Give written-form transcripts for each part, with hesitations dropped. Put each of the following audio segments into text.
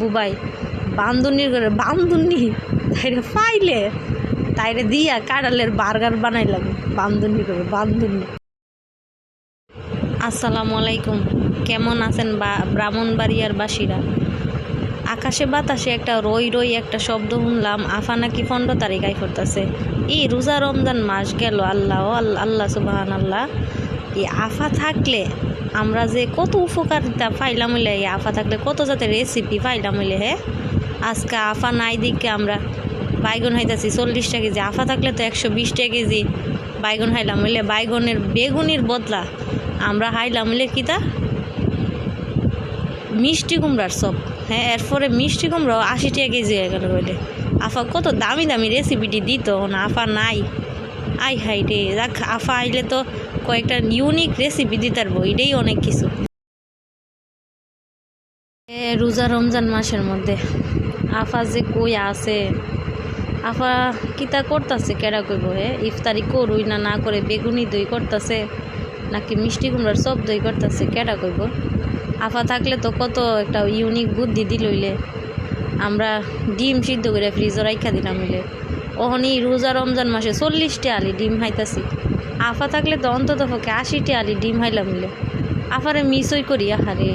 বুবাই বান্ধুনির করে বান্ধুনি তাইরে পাইলে তাইরে দিয়া কাঁড়ালের বার্গার বানাইলাম বান্ধুনি করে বান্ধুনি। আসসালামু আলাইকুম, কেমন আছেন ব্রাহ্মণবাড়িয়ার বাসীরা? আকাশে বাতাসে একটা রই রই একটা শব্দ শুনলাম, আফা নাকি 15 তারিখ আই করতেছে। রোজা রমজান মাস গেল, আল্লাহ আল্লাহ সুবহান আল্লাহ। এই আফা থাকলে আমরা যে কত উপকারিতা পাইলাম হইলে, এই আফা থাকলে কত জাতের রেসিপি পাইলাম হইলে। আজকে আফা নাই দিকে আমরা বাইগন খাইতেছি 40 টাকা কেজি, আফা থাকলে তো 120 টাকা কেজি বাইগন খাইলাম হইলে। বাইগনের বেগুনির বদলা আমরা খাইলাম হইলে কিতা মিষ্টি কুমড়ার সব। এরপরে মিষ্টি কুমড়াও 80 টাকা কেজি হয়ে গেল বলে। আফা কত দামি দামি রেসিপিটি দিত, না আফা নাই। আই হাই রে, যাক আফা আইলে তো কয়েকটা ইউনিক রেসিপি দিতে পারবো, এটাই অনেক কিছু। রোজা রমজান মাসের মধ্যে আফা যে কই আছে, আফা কিতা করতেছে কেডা কইব? ইফতারি করুই না করে বেগুনি দই করতেছে নাকি মিষ্টি কুমড়ার সব দই করতেছে, কেডা কইব? আফা থাকলে তো কত একটা ইউনিক বুদ্ধি দিলইলে। আমরা ডিম সিদ্ধ করে ফ্রিজে রাইখা দিলাম হইলে। ওহনি রোজা রমজান মাসে 40টা আলি ডিম খাইতাছি। আফা থাকলে তো অন্তত পক্ষে 80টা আলি ডিম খাইলাম হইলে। আফারে মিসই করি আহারে।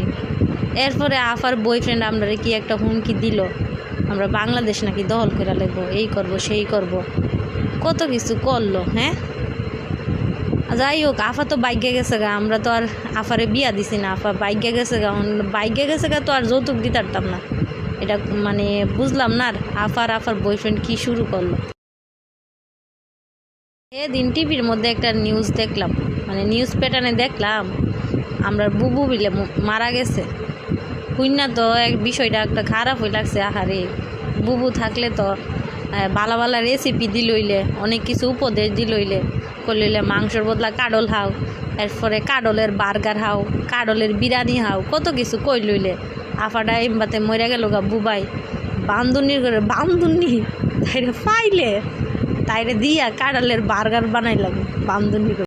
এরপরে আফার বয়ফ্রেন্ড আমরা কি একটা হুমকি দিল, আমরা বাংলাদেশ নাকি দখল করে লাগবো, এই করব সেই করব, কত কিছু করলো। যাই হোক, আফা তো বাইকে গেছে গা, আমরা তো আর আফারে বিয়া দিছি না, আফা বাইকে গেছে গা। বাইকে গেছে গা তো আর যৌতুক দিতে পারতাম না, এটা মানে বুঝলাম না। আর আফার বয়ফ্রেন্ড কি শুরু করলো। এদিন টিভির মধ্যে একটা নিউজ দেখলাম, মানে নিউজ প্যাটার্নে দেখলাম আমরা বুবু বিলে মারা গেছে। কন্যা তো এক বিষয়টা একটা খারাপ হয়ে লাগছে। আহারে, বুবু থাকলে তো বালা বালা রেসিপি দিলইলে, অনেক কিছু উপদেশ দিলইলে, করলইলে মাংসর বদলা কাডল হাও, এরপরে কাডলের বার্গার হাও, কাডলের বিরিয়ানি হাও, কত কিছু কইলইলে। আফাটা এমবাতে মরে গেল গা বুবাই বান্ধুনির করে বান্ধুনি তাইরে পাইলে তাইরে দিয়া কাডলের বার্গার বানাইলাম বান্ধুনি করে।